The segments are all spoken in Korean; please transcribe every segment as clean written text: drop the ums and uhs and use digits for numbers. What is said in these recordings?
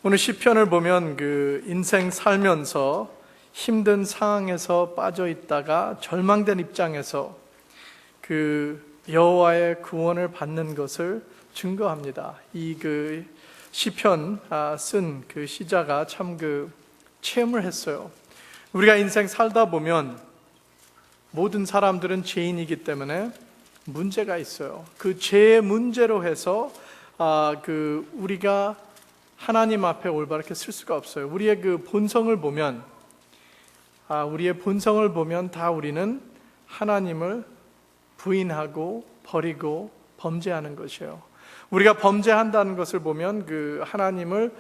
오늘 시편을 보면 그 인생 살면서 힘든 상황에서 빠져 있다가 절망된 입장에서 그 여호와의 구원을 받는 것을 증거합니다. 이 그 시편 쓴 그 시자가 참 그 체험을 했어요. 우리가 인생 살다 보면 모든 사람들은 죄인이기 때문에 문제가 있어요. 그 죄의 문제로 해서 우리가 하나님 앞에 올바르게 쓸 수가 없어요. 우리의 그 본성을 보면 다 우리는 하나님을 부인하고 버리고 범죄하는 것이에요. 우리가 범죄한다는 것을 보면 그 하나님을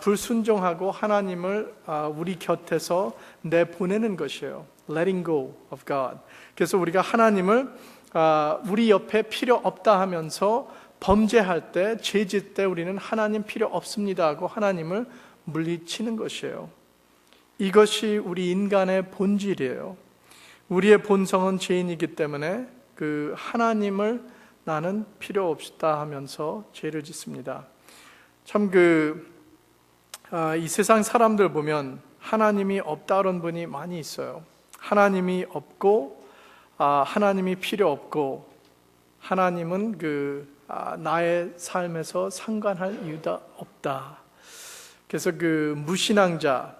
불순종하고 하나님을 우리 곁에서 내보내는 것이에요. Letting go of God. 그래서 우리가 하나님을 우리 옆에 필요 없다 하면서 범죄할 때, 죄짓 때 우리는 하나님 필요 없습니다 하고 하나님을 물리치는 것이에요. 이것이 우리 인간의 본질이에요. 우리의 본성은 죄인이기 때문에 그 하나님을 나는 필요 없다 하면서 죄를 짓습니다. 참 이 세상 사람들 보면 하나님이 없다는 분이 많이 있어요. 하나님이 없고 하나님이 필요 없고 하나님은 나의 삶에서 상관할 이유가 없다. 그래서 무신앙자,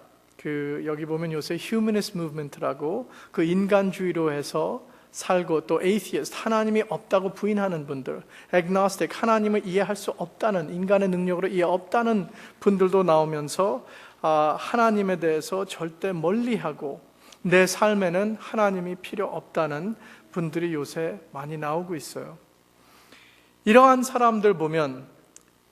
여기 보면 요새 휴머니스트 무브먼트라고 인간주의로 해서 살고, 또 에이티스트, 하나님이 없다고 부인하는 분들, 애그노스틱, 하나님을 이해할 수 없다는, 인간의 능력으로 이해 없다는 분들도 나오면서 하나님에 대해서 절대 멀리하고 내 삶에는 하나님이 필요 없다는 분들이 요새 많이 나오고 있어요. 이러한 사람들 보면,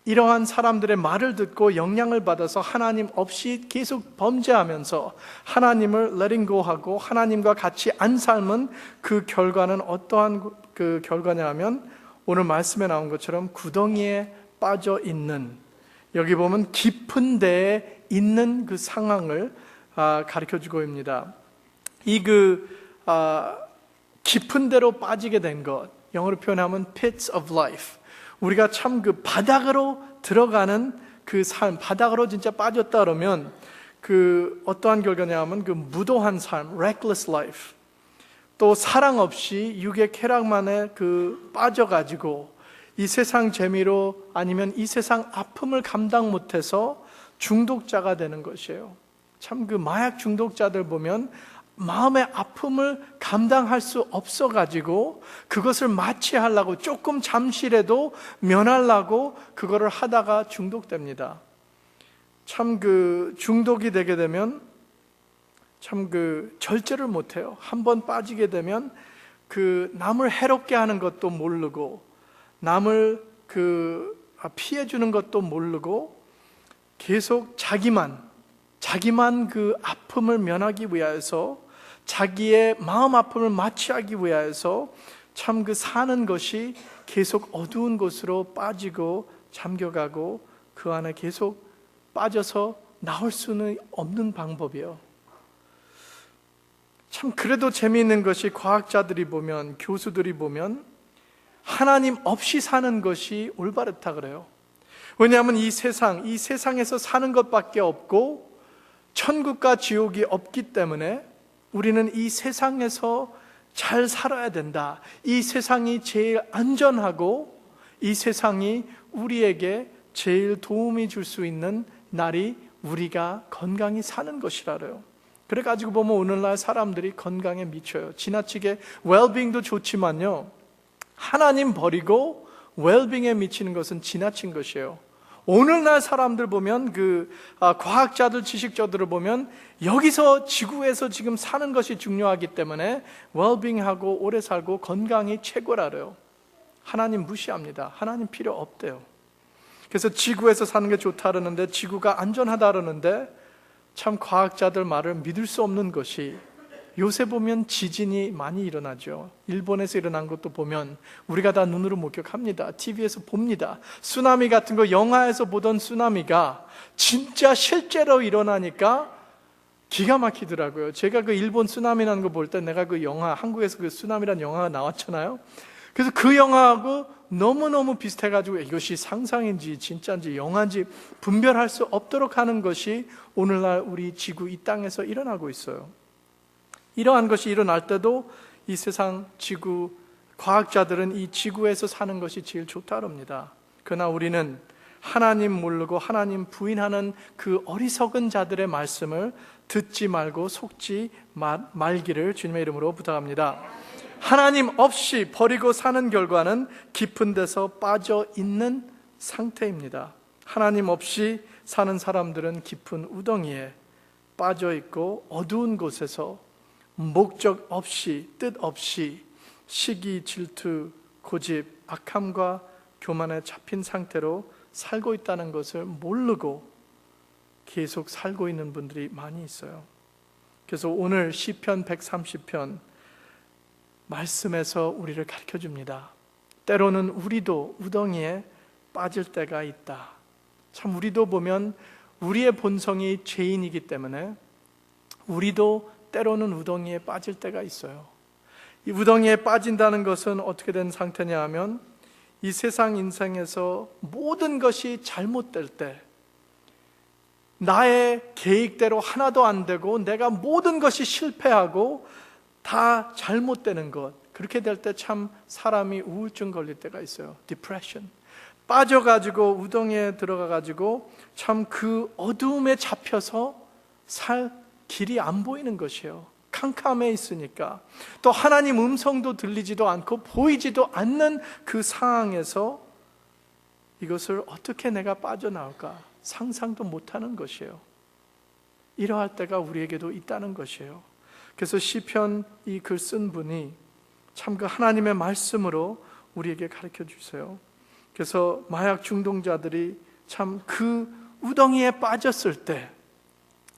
이러한 사람들의 말을 듣고 영향을 받아서 하나님 없이 계속 범죄하면서 하나님을 letting go 하고 하나님과 같이 안 삶은 그 결과는 어떠한 그 결과냐 하면 오늘 말씀에 나온 것처럼 구덩이에 빠져 있는, 여기 보면 깊은 데에 있는 그 상황을 가르쳐주고 있습니다. 깊은 데로 빠지게 된 것, 영어로 표현하면 pits of life. 우리가 참 바닥으로 들어가는 그 삶, 바닥으로 진짜 빠졌다 그러면 어떠한 결과냐 하면 무도한 삶, reckless life. 또 사랑 없이 육의 쾌락만에 빠져가지고 이 세상 재미로 아니면 이 세상 아픔을 감당 못해서 중독자가 되는 것이에요. 참 마약 중독자들 보면 마음의 아픔을 감당할 수 없어가지고 그것을 마취하려고 조금 잠시라도 면하려고 그거를 하다가 중독됩니다. 참 중독이 되게 되면 참 절제를 못해요. 한번 빠지게 되면 남을 해롭게 하는 것도 모르고 남을 피해주는 것도 모르고 계속 자기만 아픔을 면하기 위해서, 자기의 마음 아픔을 마취하기 위해서 참 사는 것이 계속 어두운 곳으로 빠지고 잠겨가고 그 안에 계속 빠져서 나올 수는 없는 방법이에요. 참 그래도 재미있는 것이 과학자들이 보면, 교수들이 보면 하나님 없이 사는 것이 올바르다 그래요. 왜냐하면 이 세상에서 사는 것밖에 없고 천국과 지옥이 없기 때문에 우리는 이 세상에서 잘 살아야 된다. 이 세상이 제일 안전하고 이 세상이 우리에게 제일 도움이 줄 수 있는 날이 우리가 건강히 사는 것이라요. 그래가지고 보면 오늘날 사람들이 건강에 미쳐요. 지나치게 웰빙도 좋지만요, 하나님 버리고 웰빙에 미치는 것은 지나친 것이에요. 오늘날 사람들 보면 과학자들, 지식자들을 보면 여기서 지구에서 지금 사는 것이 중요하기 때문에 웰빙하고 오래 살고 건강이 최고라래요. 하나님 무시합니다. 하나님 필요 없대요. 그래서 지구에서 사는 게 좋다 그러는데, 지구가 안전하다 그러는데 참 과학자들 말을 믿을 수 없는 것이, 요새 보면 지진이 많이 일어나죠. 일본에서 일어난 것도 보면 우리가 다 눈으로 목격합니다. TV에서 봅니다. 쓰나미 같은 거, 영화에서 보던 쓰나미가 진짜 실제로 일어나니까 기가 막히더라고요. 제가 일본 쓰나미 나는 거 볼 때 내가 한국에서 쓰나미란 영화가 나왔잖아요. 그래서 그 영화하고 너무너무 비슷해가지고 이것이 상상인지 진짜인지 영화인지 분별할 수 없도록 하는 것이 오늘날 우리 지구 이 땅에서 일어나고 있어요. 이러한 것이 일어날 때도 이 세상 지구 과학자들은 이 지구에서 사는 것이 제일 좋다고 합니다. 그러나 우리는 하나님 모르고 하나님 부인하는 그 어리석은 자들의 말씀을 듣지 말고 속지 말기를 주님의 이름으로 부탁합니다. 하나님 없이 버리고 사는 결과는 깊은 데서 빠져 있는 상태입니다. 하나님 없이 사는 사람들은 깊은 우덩이에 빠져 있고 어두운 곳에서 목적 없이 뜻 없이 시기, 질투, 고집, 악함과 교만에 잡힌 상태로 살고 있다는 것을 모르고 계속 살고 있는 분들이 많이 있어요. 그래서 오늘 시편 130편 말씀에서 우리를 가르쳐 줍니다. 때로는 우리도 우덩이에 빠질 때가 있다. 참 우리도 보면 우리의 본성이 죄인이기 때문에 우리도 때로는 우덩이에 빠질 때가 있어요. 이 우덩이에 빠진다는 것은 어떻게 된 상태냐 하면 이 세상 인생에서 모든 것이 잘못될 때, 나의 계획대로 하나도 안 되고 내가 모든 것이 실패하고 다 잘못되는 것, 그렇게 될 때 참 사람이 우울증 걸릴 때가 있어요. 디프레션. 빠져가지고 우덩이에 들어가가지고 참 그 어두움에 잡혀서 살 길이 안 보이는 것이에요. 캄캄해 있으니까. 또 하나님 음성도 들리지도 않고 보이지도 않는 그 상황에서 이것을 어떻게 내가 빠져나올까 상상도 못하는 것이에요. 이러할 때가 우리에게도 있다는 것이에요. 그래서 시편 이 글 쓴 분이 참 그 하나님의 말씀으로 우리에게 가르쳐 주세요. 그래서 마약 중독자들이 참 그 우덩이에 빠졌을 때,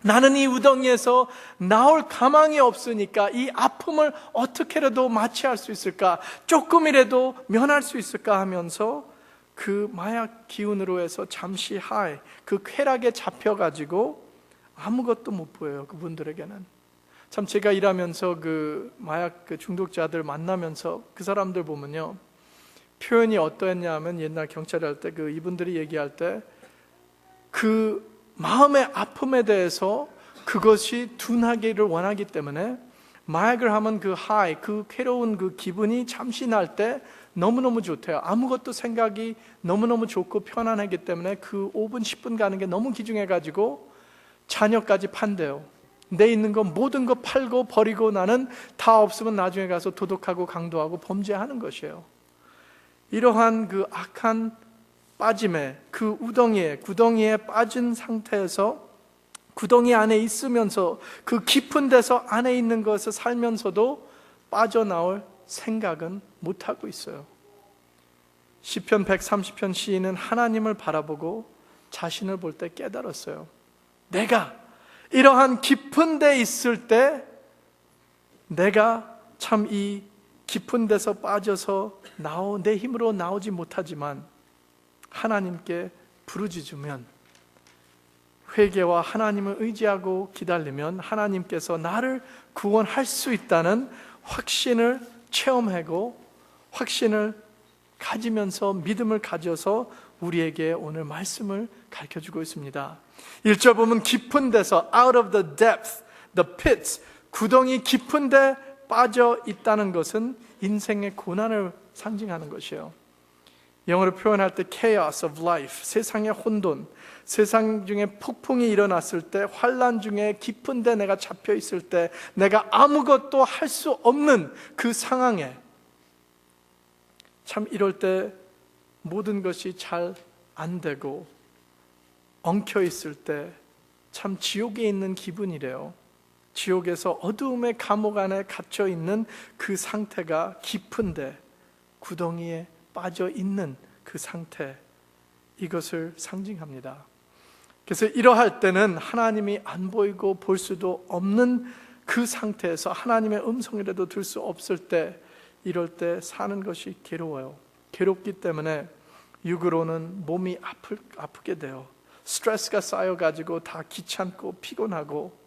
나는 이 우덩이에서 나올 가망이 없으니까 이 아픔을 어떻게라도 마취할 수 있을까, 조금이라도 면할 수 있을까 하면서 그 마약 기운으로 해서 잠시 하이, 그 쾌락에 잡혀가지고 아무것도 못 보여요. 그분들에게는. 참 제가 일하면서 그 마약 그 중독자들 만나면서 그 사람들 보면요, 표현이 어떠했냐 하면 옛날 경찰이 할 때 그 이분들이 얘기할 때 그 마음의 아픔에 대해서 그것이 둔하기를 원하기 때문에 마약을 하면 그 하이, 그 괴로운 그 기분이 잠시 날 때 너무너무 좋대요. 아무것도 생각이 너무너무 좋고 편안하기 때문에 그 5분, 10분 가는 게 너무 귀중해가지고 자녀까지 판대요. 내 있는 거 모든 거 팔고 버리고 나는 다 없으면 나중에 가서 도둑하고 강도하고 범죄하는 것이에요. 이러한 그 악한 빠짐에, 그 우덩이에, 구덩이에 빠진 상태에서 구덩이 안에 있으면서 그 깊은 데서 안에 있는 것을 살면서도 빠져나올 생각은 못하고 있어요. 시편 130편 시인은 하나님을 바라보고 자신을 볼 때 깨달았어요. 내가 이러한 깊은 데 있을 때 내가 참 이 깊은 데서 빠져서 내 힘으로 나오지 못하지만 하나님께 부르짖으면, 회개와 하나님을 의지하고 기다리면 하나님께서 나를 구원할 수 있다는 확신을 체험하고 확신을 가지면서 믿음을 가져서 우리에게 오늘 말씀을 가르쳐주고 있습니다. 1절 보면 깊은 데서 out of the depth, the pits, 구덩이 깊은 데 빠져 있다는 것은 인생의 고난을 상징하는 것이에요. 영어로 표현할 때 chaos of life, 세상의 혼돈, 세상 중에 폭풍이 일어났을 때, 환난 중에 깊은 데 내가 잡혀 있을 때, 내가 아무것도 할 수 없는 그 상황에 참 이럴 때 모든 것이 잘 안 되고 엉켜 있을 때 참 지옥에 있는 기분이래요. 지옥에서 어두움의 감옥 안에 갇혀 있는 그 상태가 깊은데 구덩이에 빠져 있는 그 상태, 이것을 상징합니다. 그래서 이러할 때는 하나님이 안 보이고 볼 수도 없는 그 상태에서 하나님의 음성이라도 들 수 없을 때, 이럴 때 사는 것이 괴로워요. 괴롭기 때문에 육으로는 몸이 아프게 돼요. 스트레스가 쌓여가지고 다 귀찮고 피곤하고,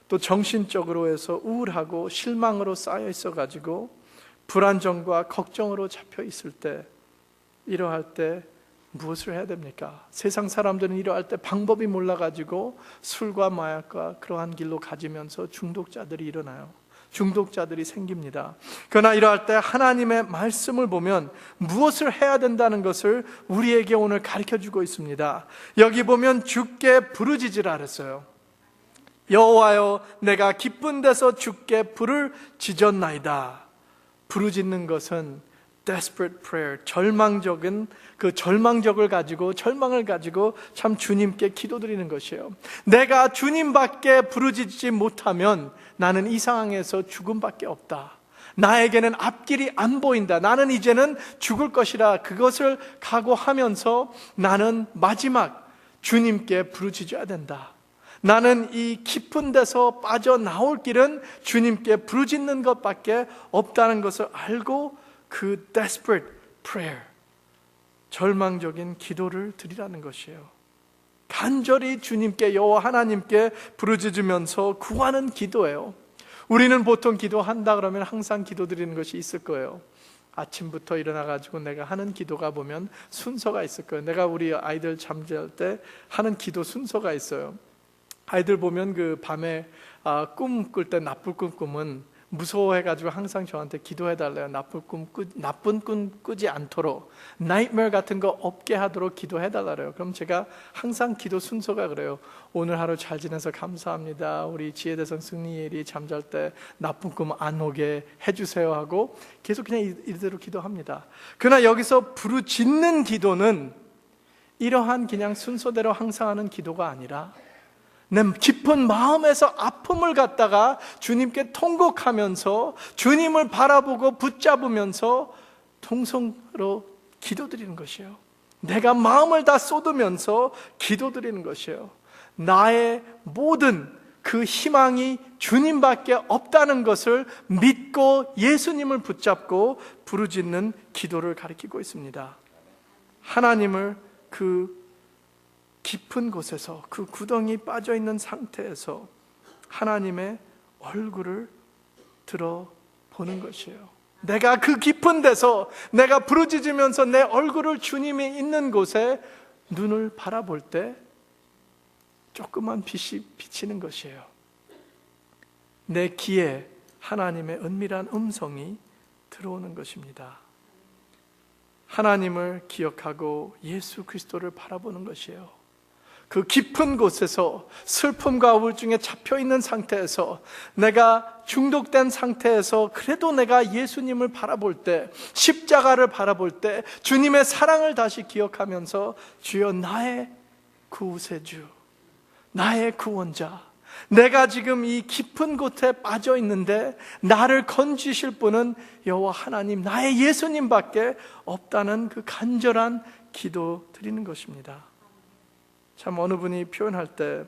또 정신적으로 해서 우울하고 실망으로 쌓여 있어가지고 불안정과 걱정으로 잡혀 있을 때 이러할 때 무엇을 해야 됩니까? 세상 사람들은 이러할 때 방법이 몰라가지고 술과 마약과 그러한 길로 가지면서 중독자들이 일어나요. 중독자들이 생깁니다. 그러나 이러할 때 하나님의 말씀을 보면 무엇을 해야 된다는 것을 우리에게 오늘 가르쳐주고 있습니다. 여기 보면 주께 부르짖으라 그랬어요. 여호와여, 내가 기쁜 데서 주께 불을 지졌나이다. 부르짖는 것은 desperate prayer, 절망적인 그 절망을 가지고 참 주님께 기도드리는 것이에요. 내가 주님밖에 부르짖지 못하면 나는 이 상황에서 죽음밖에 없다. 나에게는 앞길이 안 보인다. 나는 이제는 죽을 것이라. 그것을 각오하면서 나는 마지막 주님께 부르짖어야 된다. 나는 이 깊은 데서 빠져나올 길은 주님께 부르짖는 것밖에 없다는 것을 알고 그 desperate prayer, 절망적인 기도를 드리라는 것이에요. 간절히 주님께, 여호와 하나님께 부르짖으면서 구하는 기도예요. 우리는 보통 기도한다 그러면 항상 기도드리는 것이 있을 거예요. 아침부터 일어나가지고 내가 하는 기도가 보면 순서가 있을 거예요. 내가 우리 아이들 잠잘 때 하는 기도 순서가 있어요. 아이들 보면 그 밤에 꿈 꿀 때 나쁜 꿈 꾸면 무서워해가지고 항상 저한테 기도해달래요. 나쁜 꿈 꾸지 않도록, 나이트메어 같은 거 없게 하도록 기도해달래요. 그럼 제가 항상 기도 순서가 그래요. 오늘 하루 잘 지내서 감사합니다. 우리 지혜대성 승리엘이 잠잘 때 나쁜 꿈 안 오게 해주세요 하고 계속 그냥 이대로 기도합니다. 그러나 여기서 부르짖는 기도는 이러한 그냥 순서대로 항상 하는 기도가 아니라 내 깊은 마음에서 아픔을 갖다가 주님께 통곡하면서 주님을 바라보고 붙잡으면서 통성으로 기도드리는 것이에요. 내가 마음을 다 쏟으면서 기도드리는 것이에요. 나의 모든 그 희망이 주님밖에 없다는 것을 믿고 예수님을 붙잡고 부르짖는 기도를 가리키고 있습니다. 하나님을 그 깊은 곳에서, 그 구덩이 빠져있는 상태에서 하나님의 얼굴을 들어보는 것이에요. 내가 그 깊은 데서 내가 부르짖으면서 내 얼굴을 주님이 있는 곳에 눈을 바라볼 때 조그만 빛이 비치는 것이에요. 내 귀에 하나님의 은밀한 음성이 들어오는 것입니다. 하나님을 기억하고 예수 그리스도를 바라보는 것이에요. 그 깊은 곳에서 슬픔과 우울증에 잡혀있는 상태에서, 내가 중독된 상태에서 그래도 내가 예수님을 바라볼 때, 십자가를 바라볼 때 주님의 사랑을 다시 기억하면서 주여, 나의 구세주, 나의 구원자, 내가 지금 이 깊은 곳에 빠져 있는데 나를 건지실 분은 여호와 하나님, 나의 예수님밖에 없다는 그 간절한 기도 드리는 것입니다. 참 어느 분이 표현할 때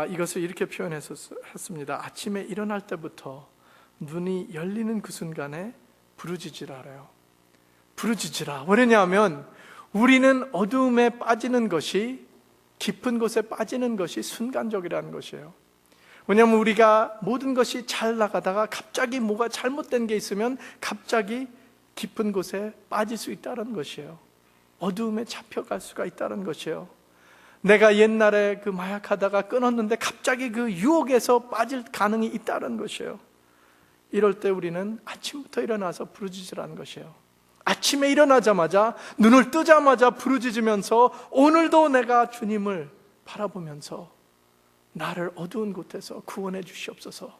이것을 이렇게 표현했습니다. 아침에 일어날 때부터 눈이 열리는 그 순간에 부르짖으라 그래요. 부르짖으라. 왜냐하면 우리는 어두움에 빠지는 것이, 깊은 곳에 빠지는 것이 순간적이라는 것이에요. 왜냐하면 우리가 모든 것이 잘 나가다가 갑자기 뭐가 잘못된 게 있으면 갑자기 깊은 곳에 빠질 수 있다는 것이에요. 어두움에 잡혀갈 수가 있다는 것이에요. 내가 옛날에 그 마약하다가 끊었는데 갑자기 그 유혹에서 빠질 가능이 있다는 것이에요. 이럴 때 우리는 아침부터 일어나서 부르짖으라는 것이에요. 아침에 일어나자마자, 눈을 뜨자마자 부르짖으면서 오늘도 내가 주님을 바라보면서 나를 어두운 곳에서 구원해 주시옵소서,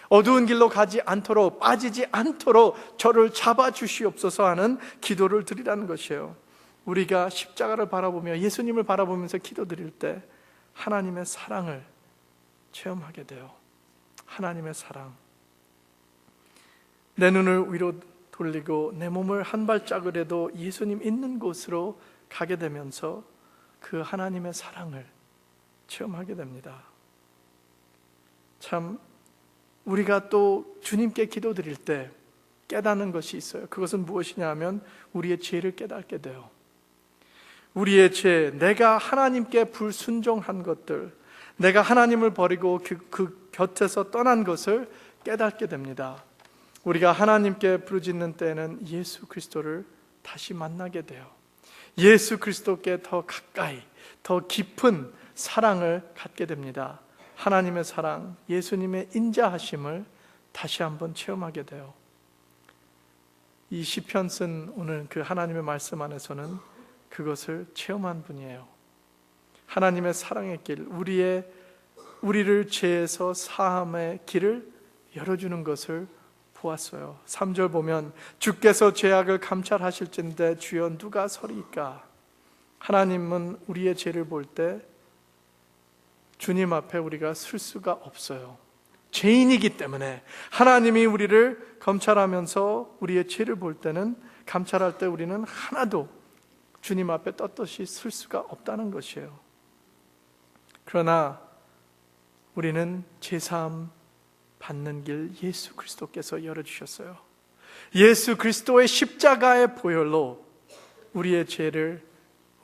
어두운 길로 가지 않도록, 빠지지 않도록 저를 잡아 주시옵소서 하는 기도를 드리라는 것이에요. 우리가 십자가를 바라보며 예수님을 바라보면서 기도드릴 때 하나님의 사랑을 체험하게 돼요. 하나님의 사랑. 내 눈을 위로 돌리고 내 몸을 한 발짝이라도 예수님 있는 곳으로 가게 되면서 그 하나님의 사랑을 체험하게 됩니다. 참 우리가 또 주님께 기도드릴 때 깨닫는 것이 있어요. 그것은 무엇이냐 하면 우리의 죄를 깨닫게 돼요. 우리의 죄, 내가 하나님께 불순종한 것들, 내가 하나님을 버리고 그 곁에서 떠난 것을 깨닫게 됩니다. 우리가 하나님께 부르짖는 때에는 예수 그리스도를 다시 만나게 돼요. 예수 그리스도께 더 가까이, 더 깊은 사랑을 갖게 됩니다. 하나님의 사랑, 예수님의 인자하심을 다시 한번 체험하게 돼요. 이 시편 쓴 오늘 그 하나님의 말씀 안에서는 그것을 체험한 분이에요. 하나님의 사랑의 길, 우리를 죄에서 사함의 길을 열어주는 것을 보았어요. 3절 보면 주께서 죄악을 감찰하실진대 주여 누가 서리이까. 하나님은 우리의 죄를 볼 때 주님 앞에 우리가 설 수가 없어요. 죄인이기 때문에 하나님이 우리를 검찰하면서 우리의 죄를 볼 때는, 감찰할 때 우리는 하나도 주님 앞에 떳떳이 설 수가 없다는 것이에요. 그러나 우리는 제사함 받는 길 예수 그리스도께서 열어주셨어요. 예수 그리스도의 십자가의 보혈로 우리의 죄를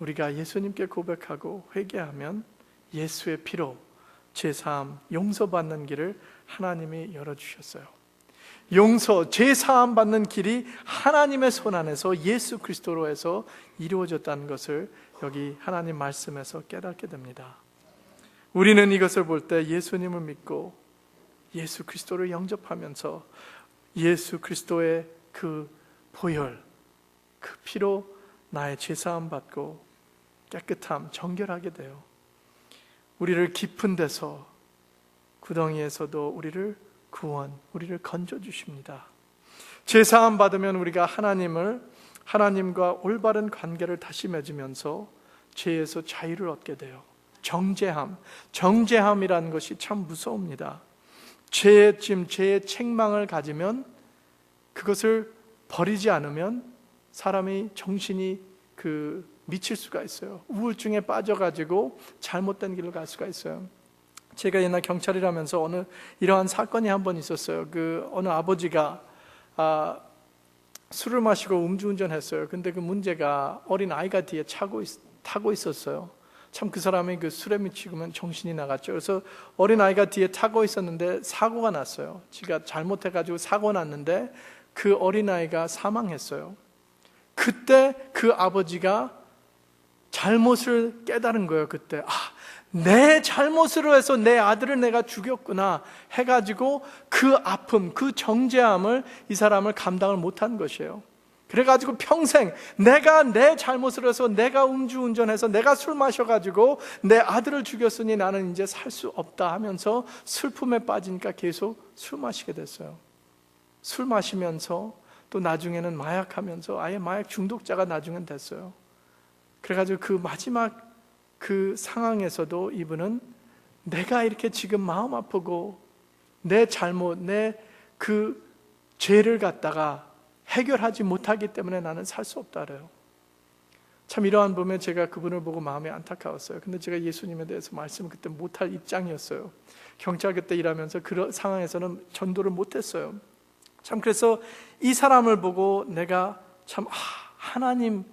우리가 예수님께 고백하고 회개하면 예수의 피로 제사함, 용서받는 길을 하나님이 열어주셨어요. 용서, 제사함 받는 길이 하나님의 손 안에서 예수 그리스도로 해서 이루어졌다는 것을 여기 하나님 말씀에서 깨닫게 됩니다. 우리는 이것을 볼 때 예수님을 믿고 예수 그리스도를 영접하면서 예수 그리스도의 그 보혈, 그 피로 나의 제사함 받고 깨끗함, 정결하게 돼요. 우리를 깊은 데서, 구덩이에서도 우리를 구원, 우리를 건져주십니다. 제사함 받으면 우리가 하나님과 올바른 관계를 다시 맺으면서 죄에서 자유를 얻게 돼요. 정죄함이라는 것이 참 무서웁니다. 죄의 책망을 가지면, 그것을 버리지 않으면 사람이 정신이 미칠 수가 있어요. 우울증에 빠져가지고 잘못된 길로 갈 수가 있어요. 제가 옛날 경찰이라면서 이러한 사건이 한 번 있었어요. 어느 아버지가 술을 마시고 음주운전했어요. 근데 그 문제가 어린 아이가 뒤에 타고 있었어요. 참 그 사람이 술에 미치면 정신이 나갔죠. 그래서 어린 아이가 뒤에 타고 있었는데 사고가 났어요. 지가 잘못해가지고 사고 났는데 그 어린 아이가 사망했어요. 그때 그 아버지가 잘못을 깨달은 거예요. 그때 내 잘못으로 해서 내 아들을 내가 죽였구나 해가지고 그 아픔, 그 정죄함을 이 사람을 감당을 못한 것이에요. 그래가지고 평생 내가 내 잘못으로 해서 내가 음주운전해서 내가 술 마셔가지고 내 아들을 죽였으니 나는 이제 살 수 없다 하면서 슬픔에 빠지니까 계속 술 마시게 됐어요. 술 마시면서 또 나중에는 마약하면서 아예 마약 중독자가 나중엔 됐어요. 그래가지고 그 마지막 그 상황에서도 이분은 내가 이렇게 지금 마음 아프고 내 잘못, 내 그 죄를 갖다가 해결하지 못하기 때문에 나는 살 수 없다 그래요. 참 이러한 보면 제가 그분을 보고 마음이 안타까웠어요. 근데 제가 예수님에 대해서 말씀을 그때 못할 입장이었어요. 경찰 그때 일하면서 그런 상황에서는 전도를 못했어요. 참 그래서 이 사람을 보고 내가 참 하나님,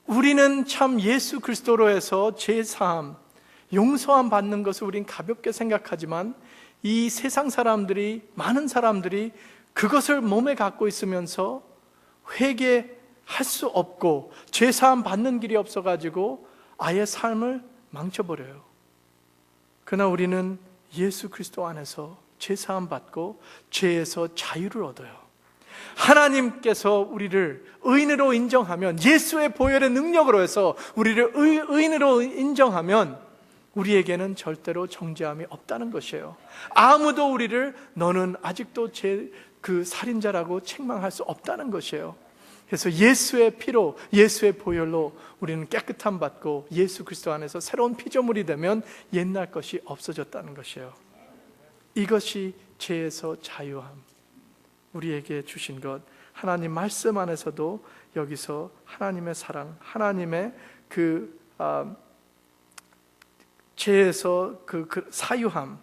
우리는 참 예수 그리스도로 해서 제사함, 용서함 받는 것을 우린 가볍게 생각하지만 이 세상 사람들이, 많은 사람들이 그것을 몸에 갖고 있으면서 회개할 수 없고 제사함 받는 길이 없어가지고 아예 삶을 망쳐버려요. 그러나 우리는 예수 그리스도 안에서 제사함 받고 죄에서 자유를 얻어요. 하나님께서 우리를 의인으로 인정하면, 예수의 보혈의 능력으로 해서 우리를 의인으로 인정하면 우리에게는 절대로 정죄함이 없다는 것이에요. 아무도 우리를 너는 아직도 그 살인자라고 책망할 수 없다는 것이에요. 그래서 예수의 피로, 예수의 보혈로 우리는 깨끗함 받고 예수 그리스도 안에서 새로운 피조물이 되면 옛날 것이 없어졌다는 것이에요. 이것이 죄에서 자유함, 우리에게 주신 것. 하나님 말씀 안에서도 여기서 하나님의 사랑, 하나님의 죄에서 그 사유함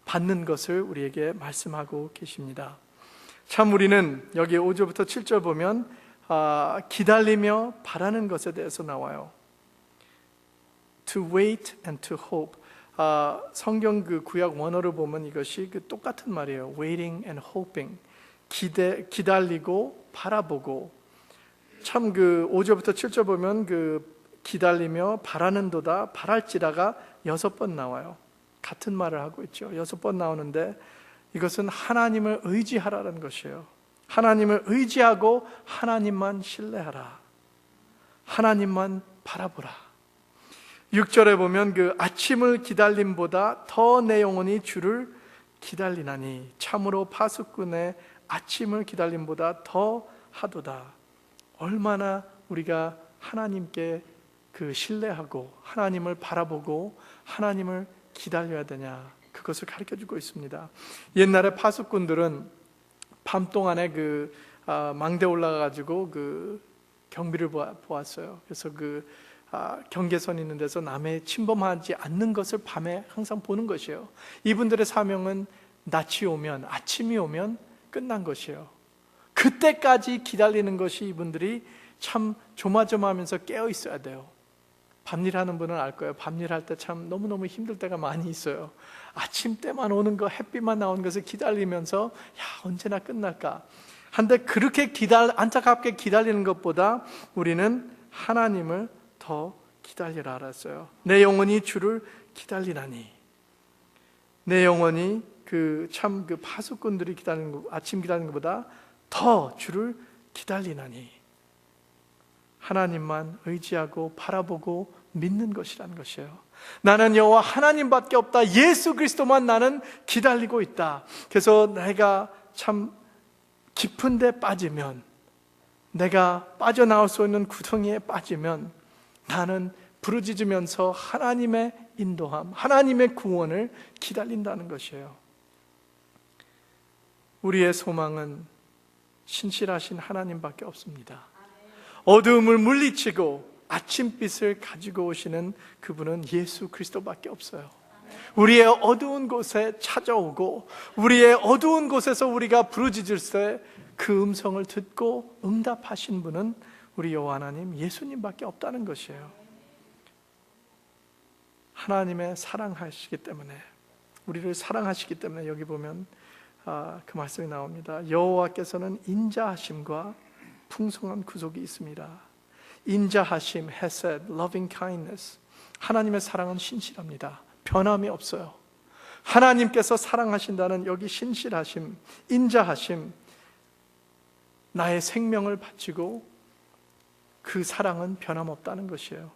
받는 것을 우리에게 말씀하고 계십니다. 참 우리는 여기 5절부터 7절 보면 기다리며 바라는 것에 대해서 나와요. To wait and to hope. 성경 그 구약 원어를 보면 이것이 똑같은 말이에요. Waiting and hoping. 기다리고 바라보고. 참 그 5절부터 7절 보면 그 기다리며 바라는도다 바랄지라가 6번 나와요. 같은 말을 하고 있죠. 6번 나오는데 이것은 하나님을 의지하라는 것이에요. 하나님을 의지하고 하나님만 신뢰하라. 하나님만 바라보라. 6절에 보면 그 아침을 기다림보다 더 내 영혼이 주를 기다리나니 참으로 파수꾼의 아침을 기다림보다 더 하도다. 얼마나 우리가 하나님께 그 신뢰하고 하나님을 바라보고 하나님을 기다려야 되냐, 그것을 가르쳐주고 있습니다. 옛날에 파수꾼들은 밤 동안에 그 망대 올라가가지고 그 경비를 보았어요. 그래서 그 경계선 있는 데서 남의 침범하지 않는 것을 밤에 항상 보는 것이에요. 이분들의 사명은 낮이 오면, 아침이 오면 끝난 것이에요. 그때까지 기다리는 것이 이분들이 참 조마조마하면서 깨어 있어야 돼요. 밤일 하는 분은 알 거예요. 밤일 할 때 참 너무너무 힘들 때가 많이 있어요. 아침 때만 오는 거, 햇빛만 나오는 것을 기다리면서 언제나 끝날까. 한데 그렇게 안타깝게 기다리는 것보다 우리는 하나님을 더 기다리라 알았어요. 내 영혼이 주를 기다리나니. 내 영혼이 그 파수꾼들이 기다리는 거, 아침 기다리는 것보다 더 주를 기다리나니. 하나님만 의지하고 바라보고 믿는 것이라는 것이에요. 나는 여호와 하나님밖에 없다. 예수 그리스도만 나는 기다리고 있다. 그래서 내가 참 깊은 데 빠지면, 내가 빠져나올 수 있는 구덩이에 빠지면 나는 부르짖으면서 하나님의 인도함, 하나님의 구원을 기다린다는 것이에요. 우리의 소망은 신실하신 하나님밖에 없습니다. 어두움을 물리치고 아침빛을 가지고 오시는 그분은 예수 그리스도밖에 없어요. 우리의 어두운 곳에 찾아오고 우리의 어두운 곳에서 우리가 부르짖을 때 그 음성을 듣고 응답하신 분은 우리 여호와 하나님 예수님밖에 없다는 것이에요. 하나님의 사랑하시기 때문에, 우리를 사랑하시기 때문에 여기 보면 그 말씀이 나옵니다. 여호와께서는 인자하심과 풍성한 구속이 있습니다. 인자하심, 헤세드, loving kindness. 하나님의 사랑은 신실합니다. 변함이 없어요. 하나님께서 사랑하신다는 여기 신실하심, 인자하심, 나의 생명을 바치고 그 사랑은 변함없다는 것이에요.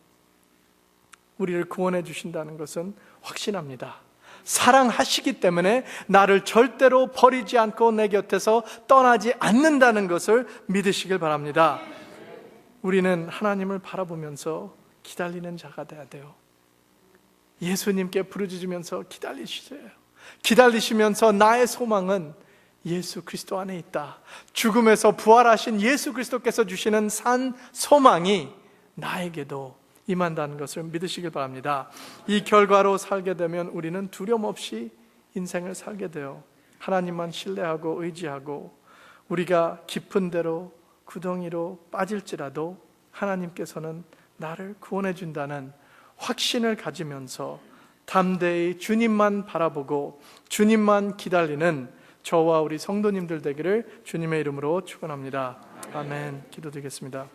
우리를 구원해 주신다는 것은 확신합니다. 사랑하시기 때문에 나를 절대로 버리지 않고 내 곁에서 떠나지 않는다는 것을 믿으시길 바랍니다. 우리는 하나님을 바라보면서 기다리는 자가 되어야 돼요. 예수님께 부르짖으면서 기다리시세요. 기다리시면서 나의 소망은 예수 그리스도 안에 있다. 죽음에서 부활하신 예수 그리스도께서 주시는 산 소망이 나에게도 임한다는 것을 믿으시길 바랍니다. 이 결과로 살게 되면 우리는 두려움 없이 인생을 살게 돼요. 하나님만 신뢰하고 의지하고 우리가 깊은 데로 구덩이로 빠질지라도 하나님께서는 나를 구원해 준다는 확신을 가지면서 담대히 주님만 바라보고 주님만 기다리는 저와 우리 성도님들 되기를 주님의 이름으로 축원합니다. 아멘. 기도드리겠습니다.